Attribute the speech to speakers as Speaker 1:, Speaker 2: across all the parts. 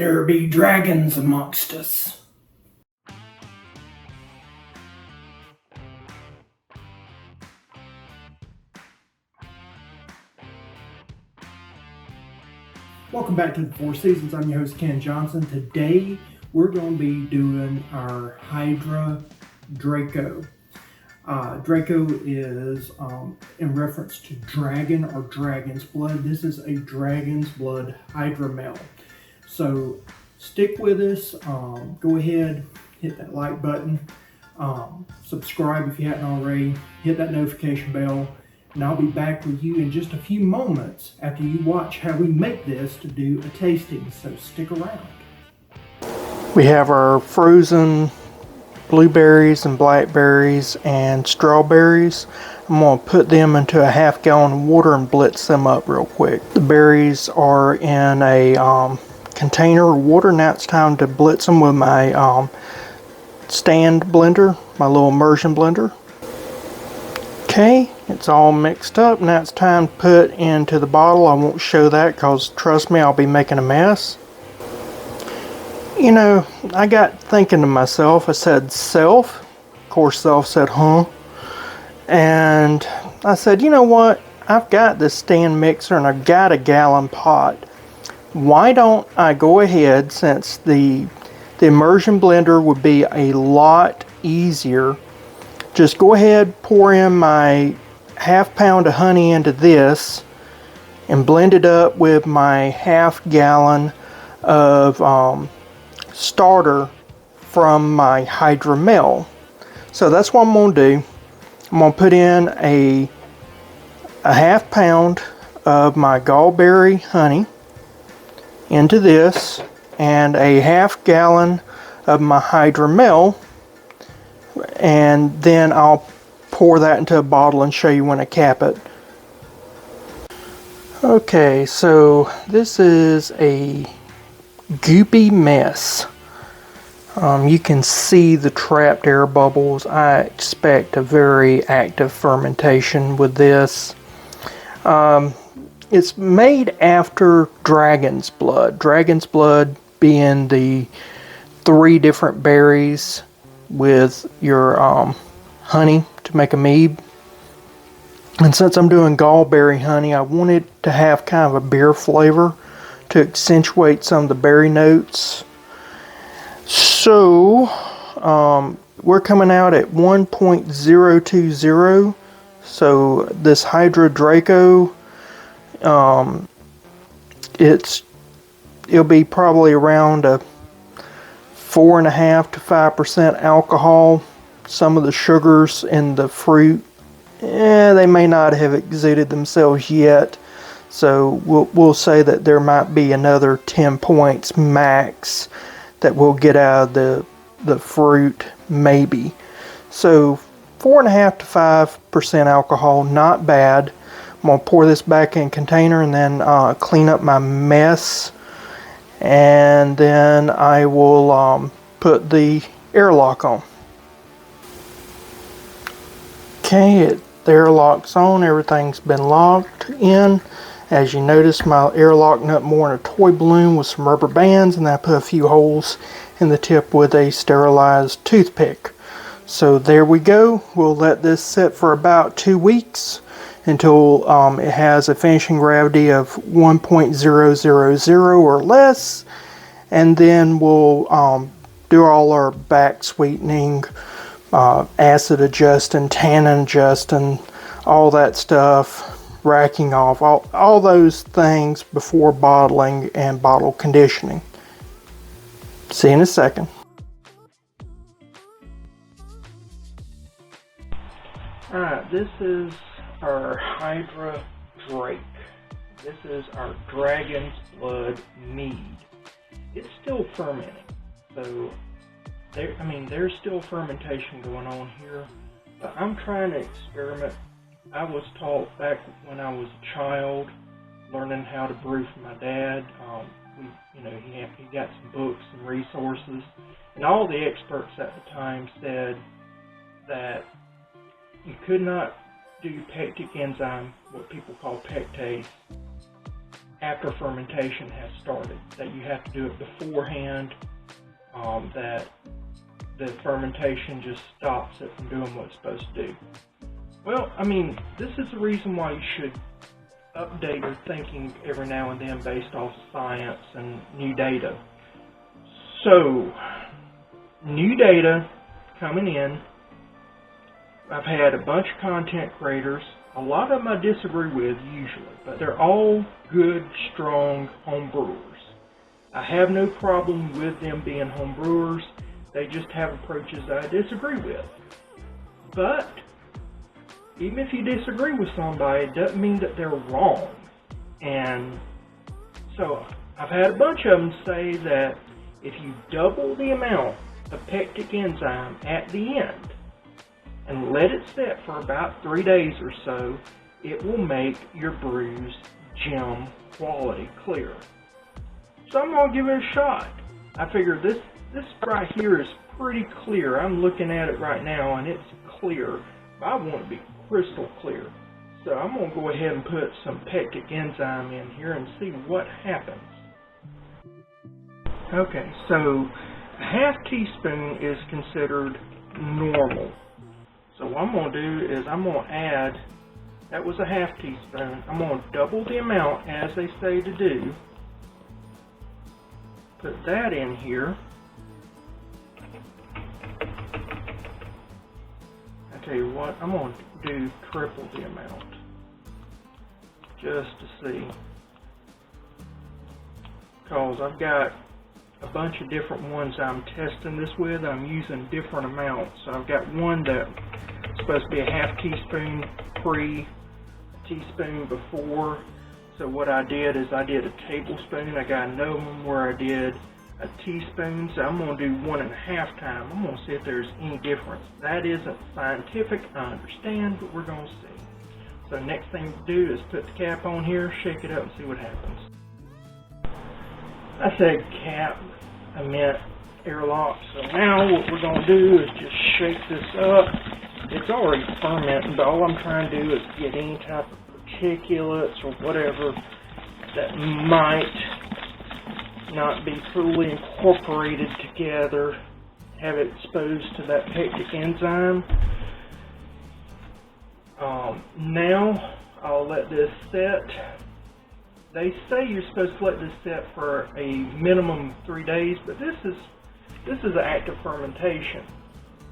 Speaker 1: there be dragons amongst us. Welcome back to the Four Seasons. I'm your host Ken Johnson. Today we're going to be doing our Hydra Draco. Draco is in reference to dragon or dragon's blood. This is a dragon's blood hydromel. So stick with us. Go ahead, hit that like button. Subscribe if you haven't already. Hit that notification bell. And I'll be back with you in just a few moments after you watch how we make this to do a tasting. So stick around. We have our frozen blueberries and blackberries and strawberries. I'm going to put them into a half gallon of water and blitz them up real quick. The berries are in a container of water. Now it's time to blitz them with my stand blender, my little immersion blender. Okay, it's all mixed up. Now it's time to put into the bottle. I won't show that because trust me, I'll be making a mess. You know, I got thinking to myself, I said, self? Of course, self said, huh? And I said, you know what? I've got this stand mixer and I've got a gallon pot. Why don't I go ahead, since the immersion blender would be a lot easier, just go ahead, pour in my half pound of honey into this and blend it up with my half gallon of starter from my hydromel. So that's what I'm going to do. I'm going to put in a half pound of my gallberry honey into this and a half gallon of my hydromel, and then I'll pour that into a bottle and show you when I cap it. Okay, so this is a goopy mess. You can see the trapped air bubbles. I expect a very active fermentation with this. It's made after dragon's blood. Dragon's blood being the 3 different berries with your honey to make a mead. And since I'm doing gallberry honey, I wanted to have kind of a beer flavor to accentuate some of the berry notes. So we're coming out at 1.020. So this Hydra Draco, it'll be probably around a 4.5 to 5% alcohol. Some of the sugars in the fruit, they may not have exuded themselves yet. So we'll say that there might be another 10 points max that we'll get out of the fruit, maybe. So 4.5 to 5% alcohol, not bad. I'm going to pour this back in a container and then clean up my mess. And then I will put the airlock on. Okay, the airlock's on. Everything's been locked in. As you notice, my airlock nut more in a toy balloon with some rubber bands, and I put a few holes in the tip with a sterilized toothpick. So there we go. We'll let this sit for about 2 weeks until it has a finishing gravity of 1.000 or less, and then we'll do all our back sweetening, acid adjusting, tannin adjusting, all that stuff, racking off, all those things before bottling and bottle conditioning. See you in a second. Alright, this is our Hydra Drake. This is our dragon's blood mead. It's still fermenting, so there's still fermentation going on here, but I'm trying to experiment. I was taught back when I was a child, learning how to brew from my dad. He got some books and resources, and all the experts at the time said that you could not do pectic enzyme, what people call pectase, after fermentation has started, that you have to do it beforehand, that the fermentation just stops it from doing what it's supposed to do. Well, I mean, this is the reason why you should update your thinking every now and then based off science and new data. So, new data coming in. I've had a bunch of content creators. A lot of them I disagree with usually, but they're all good, strong home brewers. I have no problem with them being home brewers. They just have approaches that I disagree with. But even if you disagree with somebody, it doesn't mean that they're wrong. And so I've had a bunch of them say that if you double the amount of pectic enzyme at the end and let it sit for about 3 days or so, it will make your brews gem quality clear. So I'm going to give it a shot. I figure this right here is pretty clear. I'm looking at it right now and it's clear. I want it to be crystal clear. So I'm going to go ahead and put some pectic enzyme in here and see what happens. Okay, so a half teaspoon is considered normal. So what I'm going to do is I'm going to add, that was a half teaspoon, I'm going to double the amount as they say to do. Put that in here. I tell you what, I'm going to do triple the amount just to see, because I've got a bunch of different ones I'm testing this with. I'm using different amounts. So I've got one that's supposed to be a half teaspoon pre, a teaspoon before. So what I did is I did a tablespoon. I got another one where I did a teaspoon. So I'm going to do 1.5 times. I'm going to see if there's any difference. That isn't scientific, I understand, but we're going to see. So next thing to do is put the cap on here, shake it up, and see what happens. I said cap, I meant airlock. So now what we're going to do is just shake this up. It's already fermenting, but all I'm trying to do is get any type of particulates or whatever that might not be fully incorporated together, have it exposed to that pectic enzyme. Now I'll let this set. They say you're supposed to let this set for a minimum of 3 days, but this is an active fermentation.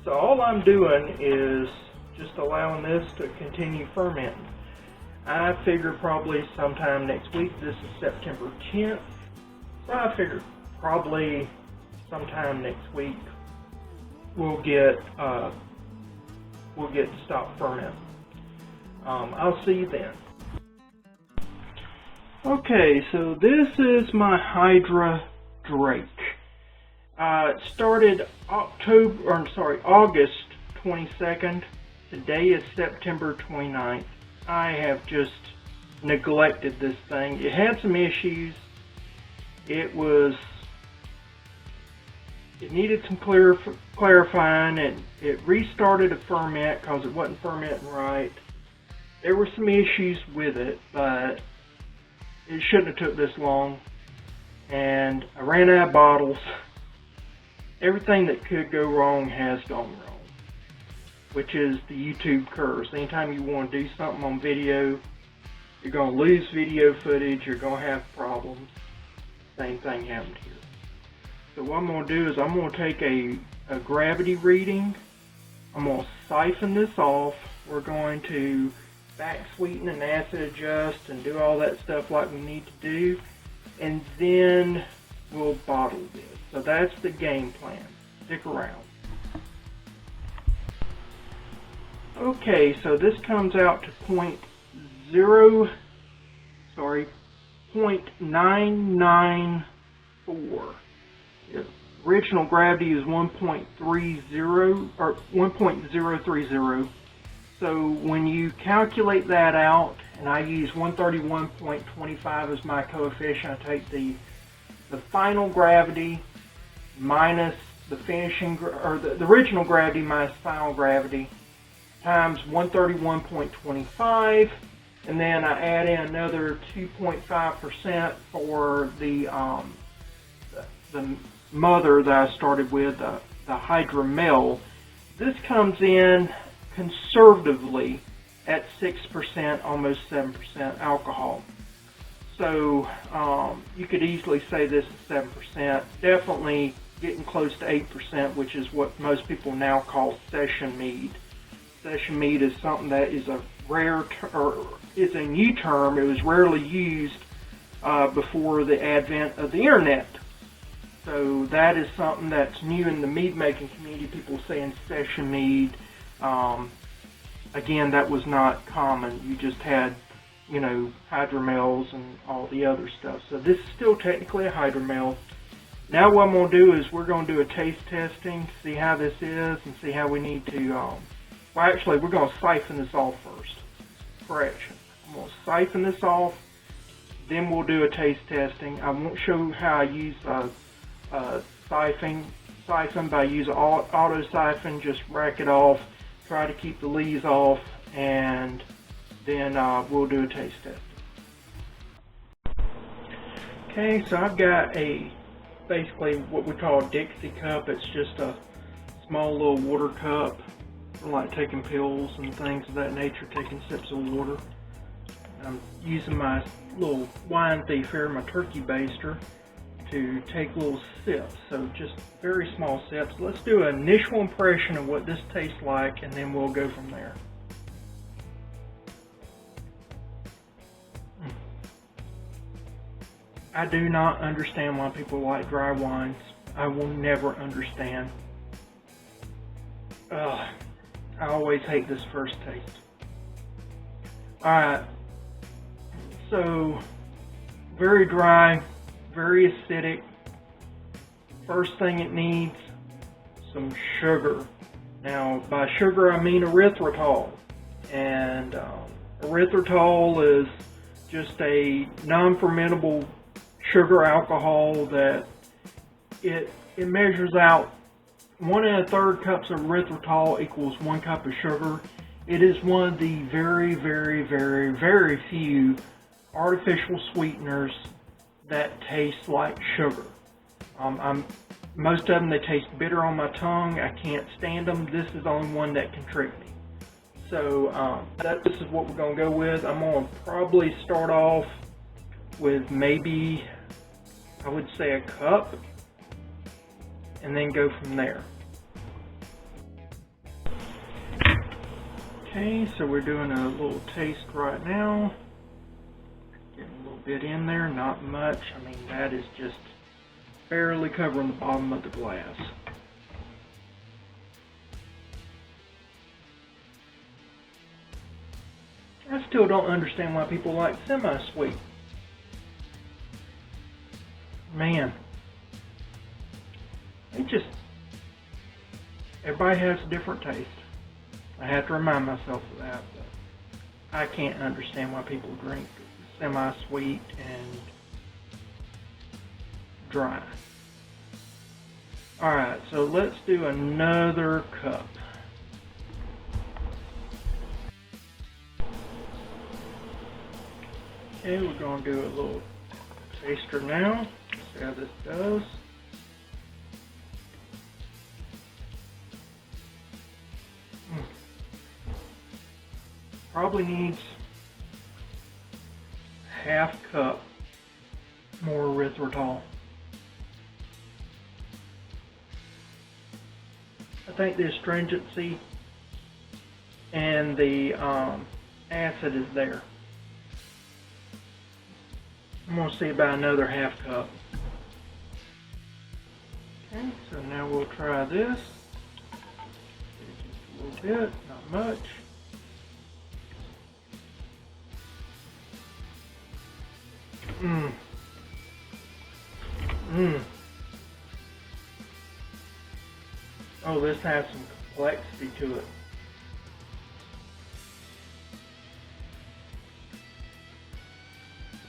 Speaker 1: So all I'm doing is just allowing this to continue fermenting. I figure probably sometime next week. This is September 10th. So I figure probably sometime next week we'll get to stop fermenting. I'll see you then. Okay, so this is my Hydra Drake. It started August 22nd. Today is September 29th. I have just neglected this thing. It had some issues. It needed some clarifying, and it restarted to ferment because it wasn't fermenting right. There were some issues with it, but it shouldn't have took this long. And I ran out of bottles. Everything that could go wrong has gone wrong, which is the YouTube curse. Anytime you want to do something on video, you're going to lose video footage, you're going to have problems. Same thing happened here. So what I'm going to do is I'm going to take a gravity reading. I'm going to siphon this off. We're going to back sweeten and acid adjust and do all that stuff like we need to do. And then we'll bottle this. So that's the game plan. Stick around. Okay, so this comes out to 0.994. The original gravity is 1.30 or 1.030. So when you calculate that out, and I use 131.25 as my coefficient, I take the final gravity minus the finishing, or the original gravity minus final gravity, times 131.25, And then I add in another 2.5% for the mother that I started with, the Hydromel. This comes in conservatively at 6%, almost 7% alcohol. So you could easily say this is 7%. Definitely getting close to 8%, which is what most people now call session mead. Session mead is something that is a rare, is a new term. It was rarely used before the advent of the internet. So that is something that's new in the mead making community. People saying session mead. Again, that was not common. You just had, you know, hydromels and all the other stuff. So this is still technically a hydromel. Now what I'm going to do is we're going to do a taste testing, see how this is, and see how we need to, well actually we're going to siphon this off first. Correction. I'm going to siphon this off, then we'll do a taste testing. I won't show how I use siphon, but I use auto siphon, just rack it off, try to keep the leaves off, and then we'll do a taste test. Okay, so I've got basically what we call a Dixie cup. It's just a small little water cup, like taking pills and things of that nature, taking sips of water. I'm using my little wine thief here, my turkey baster, to take little sips, so just very small sips. Let's do an initial impression of what this tastes like, and then we'll go from there. I do not understand why people like dry wines. I will never understand. I always hate this first taste. Alright, so very dry, very acidic. First thing it needs, some sugar. Now by sugar I mean erythritol. And erythritol is just a non-fermentable sugar alcohol that it measures out 1 1/3 cups of erythritol equals 1 cup of sugar. It is one of the very, very, very, very few artificial sweeteners that taste like sugar. Most of them, they taste bitter on my tongue. I can't stand them. This is the only one that can trick me. So this is what we're going to go with. I'm going to probably start off with maybe, I would say, a cup, and then go from there. Okay, so we're doing a little taste right now. Getting a little bit in there, not much. I mean, that is just barely covering the bottom of the glass. I still don't understand why people like semi-sweet. Man, everybody has a different taste. I have to remind myself of that, but I can't understand why people drink semi-sweet and dry. Alright, so let's do another cup. Okay, we're going to do a little taster now. See how this does. Probably needs half cup more erythritol. I think the astringency and the acid is there. I'm going to see about another half cup. Okay, so now we'll try this. Just a little bit, not much. Oh, this has some complexity to it.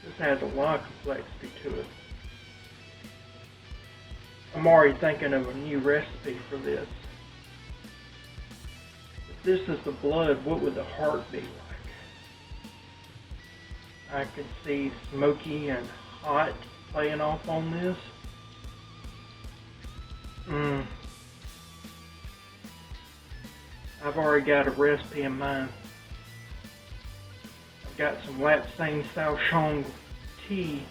Speaker 1: This has a lot of complexity to it. I'm already thinking of a new recipe for this. If this is the blood, what would the heart be like? I can see smoky and hot playing off on this. I've already got a recipe in mind. I've got some Lapsang Souchong tea.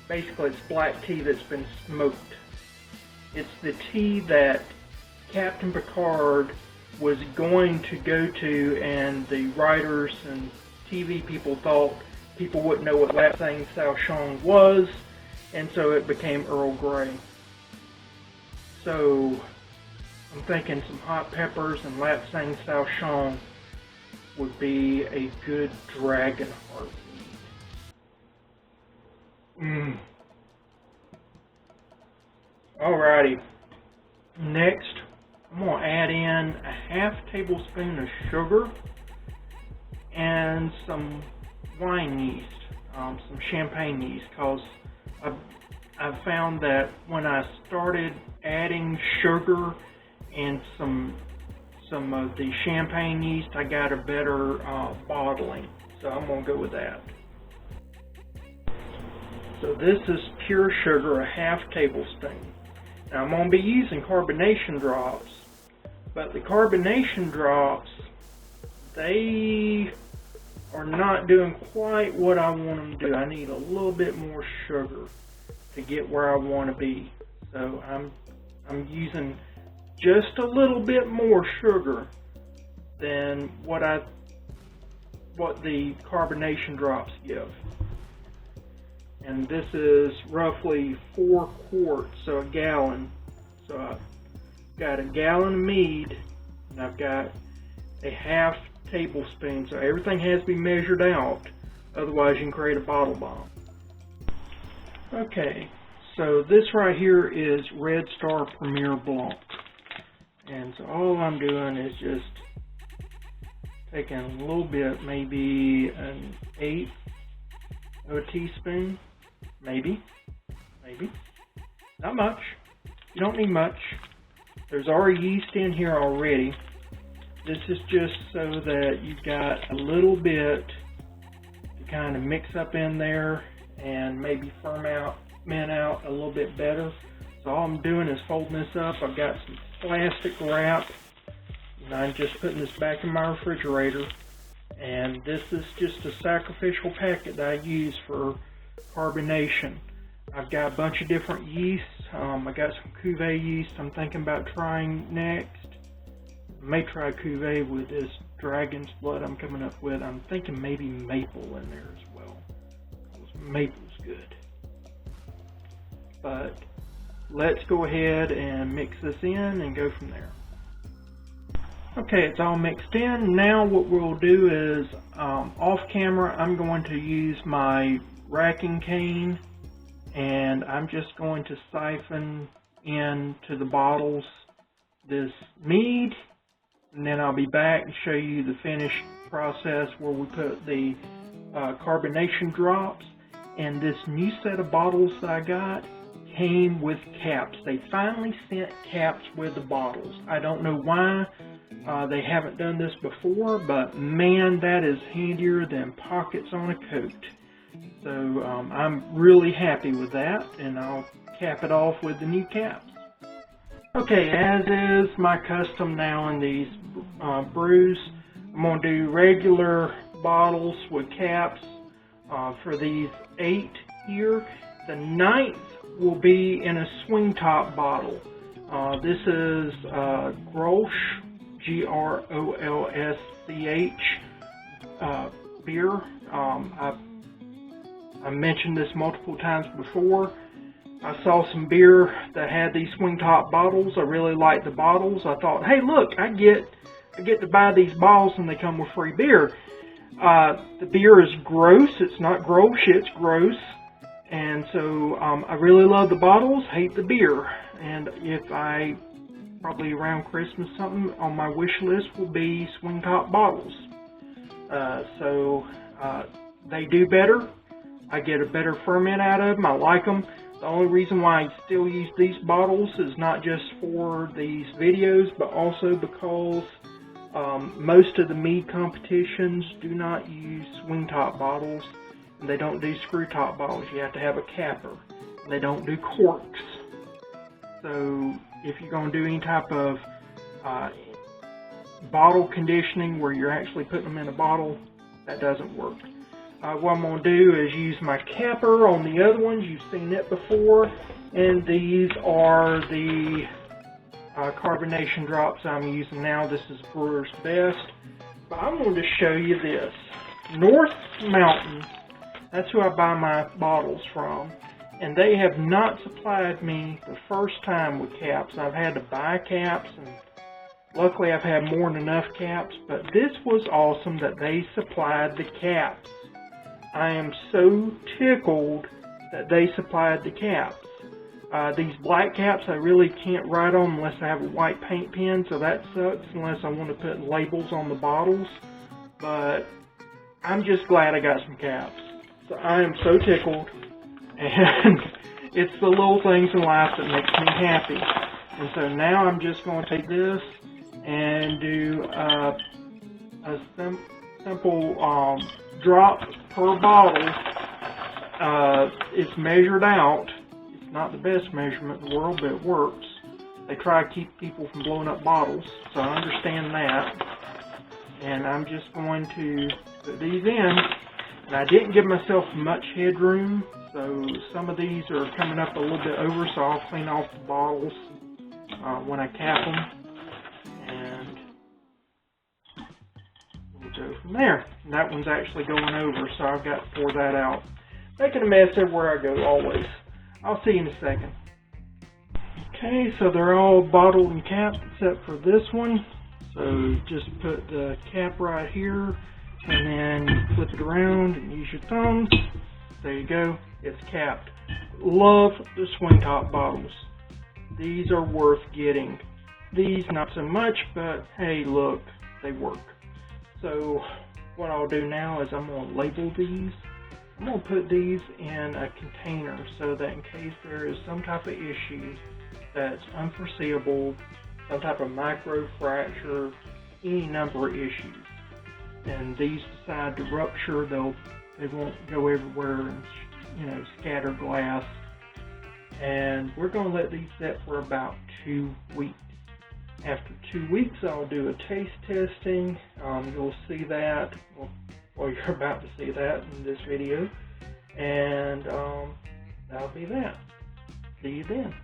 Speaker 1: Basically, it's black tea that's been smoked. It's the tea that Captain Picard was going to go to, and the writers and TV people thought people wouldn't know what Lapsang Souchong was, and so it became Earl Grey. So I'm thinking some hot peppers and Lapsang Souchong would be a good dragon heart mead. Alrighty. Next, I'm going to add in a half tablespoon of sugar and some wine yeast, some champagne yeast, because I've found that when I started adding sugar and some of the champagne yeast, I got a better bottling. So I'm going to go with that. So this is pure sugar, a half tablespoon. Now I'm going to be using carbonation drops, but the carbonation drops, they are not doing quite what I want them to do. I need a little bit more sugar to get where I want to be. So I'm using just a little bit more sugar than what the carbonation drops give. And this is roughly 4 quarts, so a gallon. So I've got a gallon of mead, and I've got a half tablespoon. So everything has to be measured out, otherwise you can create a bottle bomb. Okay, so this right here is Red Star Premier Blanc. And so all I'm doing is just taking a little bit, maybe an eighth of a teaspoon. Maybe. Not much. You don't need much. There's already yeast in here already. This is just so that you've got a little bit to kind of mix up in there and maybe ferment out a little bit better. So all I'm doing is folding this up. I've got some plastic wrap, and I'm just putting this back in my refrigerator. And this is just a sacrificial packet that I use for carbonation. I've got a bunch of different yeasts. I got some cuvee yeast I'm thinking about trying next. I may try cuvee with this dragon's blood I'm coming up with. I'm thinking maybe maple in there as well, because maple's good. But let's go ahead and mix this in and go from there. Okay, it's all mixed in. Now what we'll do is, off camera, I'm going to use my racking cane, and I'm just going to siphon into the bottles this mead, and then I'll be back and show you the finished process where we put the carbonation drops. And this new set of bottles that I got came with caps. They finally sent caps with the bottles. I don't know why they haven't done this before, but man, that is handier than pockets on a coat. So I'm really happy with that, and I'll cap it off with the new caps. Okay, as is my custom now in these brews, I'm going to do regular bottles with caps for these 8 here. The 9th will be in a swing top bottle. This is Grolsch, Grolsch beer. I've mentioned this multiple times before. I saw some beer that had these swing top bottles. I really liked the bottles. I thought, hey, look, I get to buy these bottles and they come with free beer. The beer is gross. It's not Grolsch, it's gross. And so I really love the bottles, hate the beer. And if I, probably around Christmas something, on my wish list will be swing top bottles. They do better. I get a better ferment out of them. I like them. The only reason why I still use these bottles is not just for these videos, but also because most of the mead competitions do not use swing top bottles, And they don't do screw top bottles. You have to have a capper. And they don't do corks. So if you're going to do any type of bottle conditioning where you're actually putting them in a bottle, that doesn't work. What I'm going to do is use my capper on the other ones. You've seen it before. And these are the carbonation drops I'm using now. This is Brewer's Best. But I'm going to show you this. North Mountain, that's who I buy my bottles from. And they have not supplied me the first time with caps. I've had to buy caps, and luckily I've had more than enough caps. But this was awesome that they supplied the caps. I am so tickled that they supplied the caps. These black caps I really can't write on unless I have a white paint pen, so that sucks unless I want to put labels on the bottles. But I'm just glad I got some caps. So I am so tickled, and it's the little things in life that makes me happy. And so now I'm just going to take this and do a simple drop per bottle. It's measured out. It's not the best measurement in the world, but it works. They try to keep people from blowing up bottles, so I understand that. And I'm just going to put these in. And I didn't give myself much headroom, so some of these are coming up a little bit over, so I'll clean off the bottles when I cap them. And we'll go from there. And that one's actually going over, so I've got to pour that out. Making a mess everywhere I go, always. I'll see you in a second. Okay, so they're all bottled and capped except for this one. So just put the cap right here, and then flip it around and use your thumbs. There you go, it's capped. Love the swing top bottles. These are worth getting. These not so much, but hey, look, they work. So what I'll do now is I'm going to label these. I'm going to put these in a container so that in case there is some type of issue that's unforeseeable, some type of micro fracture, any number of issues, and these decide to rupture, they won't go everywhere and scatter glass. And we're going to let these sit for about 2 weeks. After 2 weeks, I'll do a taste testing. You'll see that. Well, you're about to see that in this video, and that'll be that. See you then.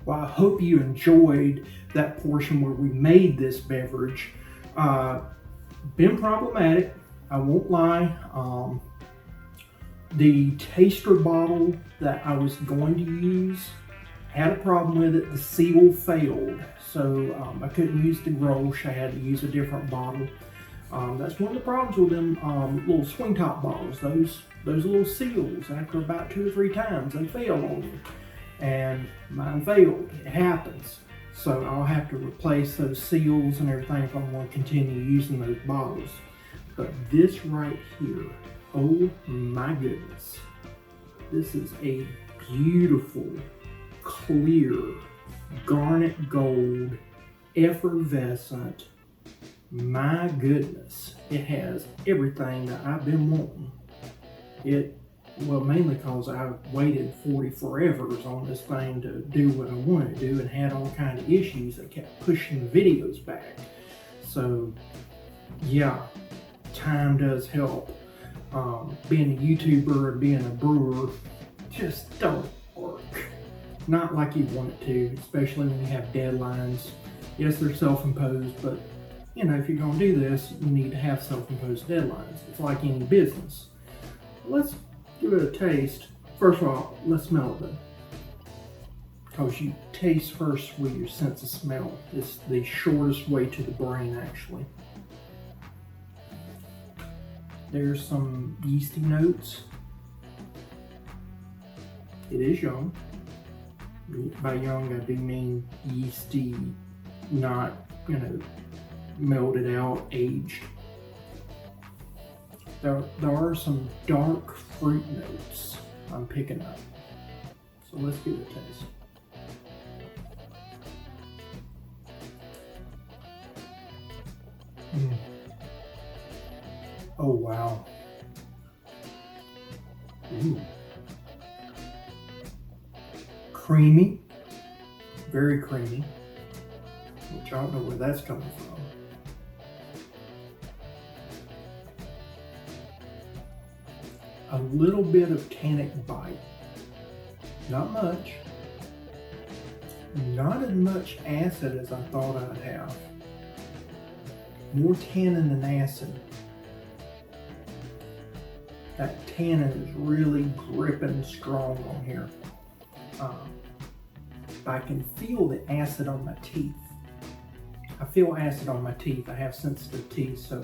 Speaker 1: Well, I hope you enjoyed that portion where we made this beverage. Been problematic, I won't lie. The taster bottle that I was going to use had a problem with it. The seal failed, so I couldn't use the Grosh. I had to use a different bottle. That's one of the problems with them little swing top bottles. Those little seals, after about 2 or 3 times, they fail on you. And mine failed. It happens. So I'll have to replace those seals and everything if I'm going to continue using those bottles. But this right here, oh my goodness. This is a beautiful, clear, garnet gold, effervescent. My goodness. It has everything that I've been wanting. Well, mainly because I waited 40 forevers on this thing to do what I wanted to do and had all kind of issues that kept pushing the videos back. So, yeah, time does help. Being a YouTuber and being a brewer just don't work. Not like you want it to, especially when you have deadlines. Yes, they're self-imposed, but if you're going to do this, you need to have self-imposed deadlines. It's like any business. Let's give it a taste. First of all, let's smell it though. Because you taste first with your sense of smell. It's the shortest way to the brain, actually. There's some yeasty notes. It is young. By young, I do mean yeasty, not, melted out, aged. There are some dark fruit notes I'm picking up. So let's give it a taste. Oh wow. Ooh. Creamy, very creamy, which I don't know where that's coming from. A little bit of tannic bite, not much, not as much acid as I thought I'd have. More tannin than acid. That tannin is really gripping strong on here. I can feel the acid on my teeth. I feel acid on my teeth. I have sensitive teeth, so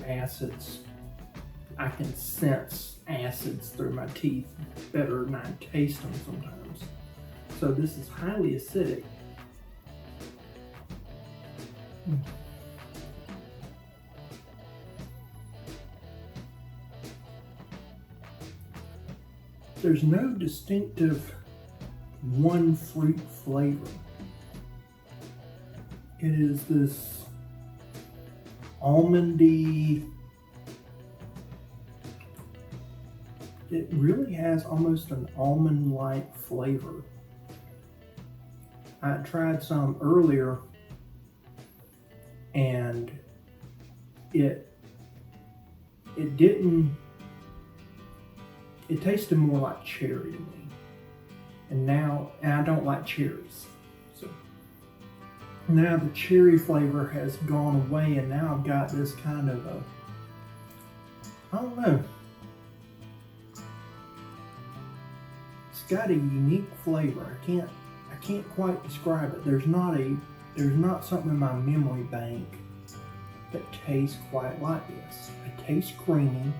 Speaker 1: I can sense acids through my teeth better than I taste them sometimes. So this is highly acidic. There's no distinctive one fruit flavor. It is this almondy, it really has almost an almond-like flavor. I tried some earlier and it tasted more like cherry to me. And I don't like cherries. So now the cherry flavor has gone away and now I've got this kind of I don't know. It's got a unique flavor. I can't quite describe it. There's not something in my memory bank that tastes quite like this. I taste creamy.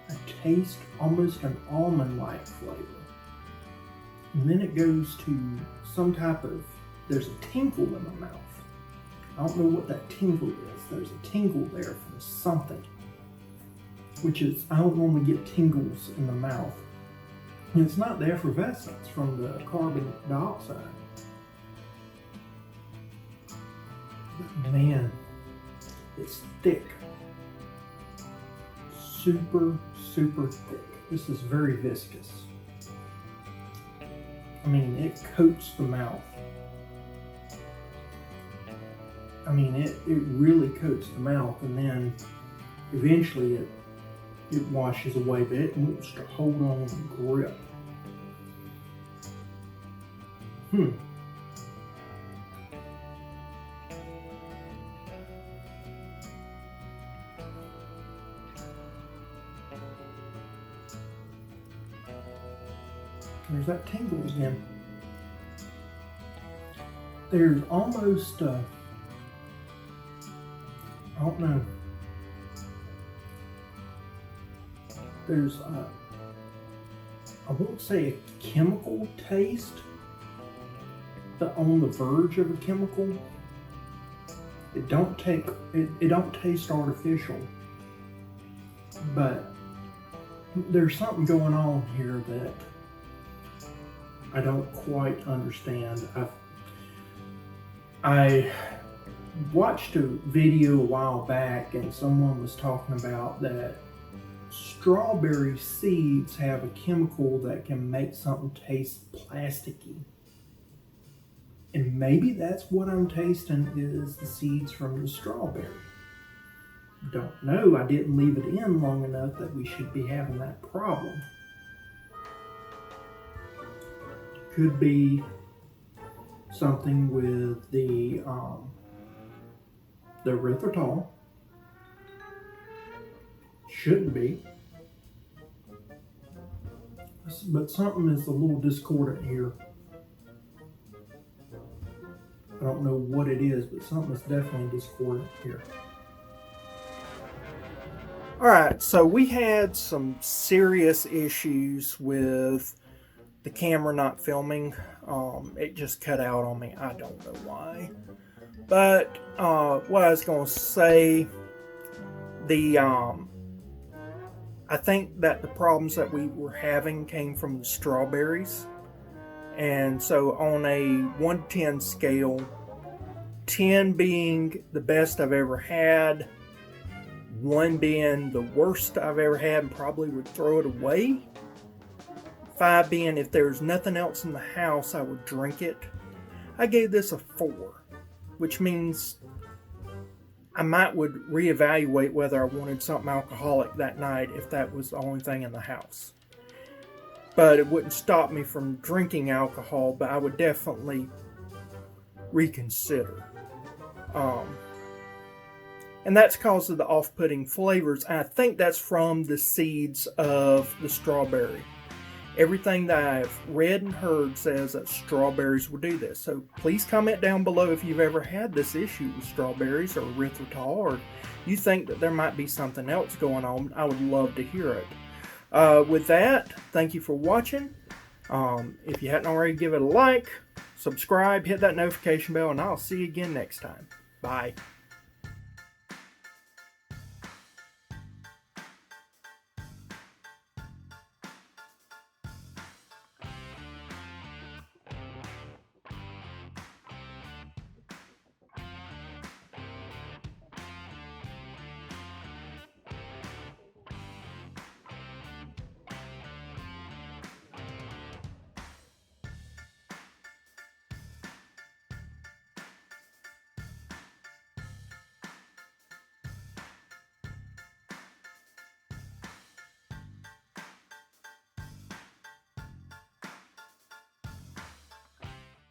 Speaker 1: I taste almost an almond-like flavor. And then it goes to some type of, there's a tinkle in my mouth. I don't know what that tinkle is. There's a tingle there from something. Which is, I don't normally get tingles in the mouth. And it's not the effervescence from the carbon dioxide. But man, it's thick. Super, super thick. This is very viscous. I mean, it coats the mouth. I mean, it really coats the mouth, and then eventually it washes away, but it wants to hold on and grip. There's that tingle again. There's almost, I don't know. There's, I won't say a chemical taste, but on the verge of a chemical. It don't taste artificial, but there's something going on here that I don't quite understand. I watched a video a while back and someone was talking about that strawberry seeds have a chemical that can make something taste plasticky. And maybe that's what I'm tasting is the seeds from the strawberry. Don't know, I didn't leave it in long enough that we should be having that problem. Could be something with the erythritol. Shouldn't be. But something is a little discordant here. I don't know what it is, but something is definitely discordant here. Alright, so we had some serious issues with the camera not filming. It just cut out on me. I don't know why. But what I was going to say, I think that the problems that we were having came from the strawberries. And so on a 1 to 10 scale, 10 being the best I've ever had, 1 being the worst I've ever had and probably would throw it away, 5 being if there's nothing else in the house I would drink it, I gave this a 4, which means I would reevaluate whether I wanted something alcoholic that night if that was the only thing in the house. But it wouldn't stop me from drinking alcohol, but I would definitely reconsider. And that's because of the off-putting flavors. And I think that's from the seeds of the strawberry. Everything that I've read and heard says that strawberries will do this. So please comment down below if you've ever had this issue with strawberries or erythritol, or you think that there might be something else going on. I would love to hear it. With that, thank you for watching. If you hadn't already, give it a like, subscribe, hit that notification bell, and I'll see you again next time. Bye.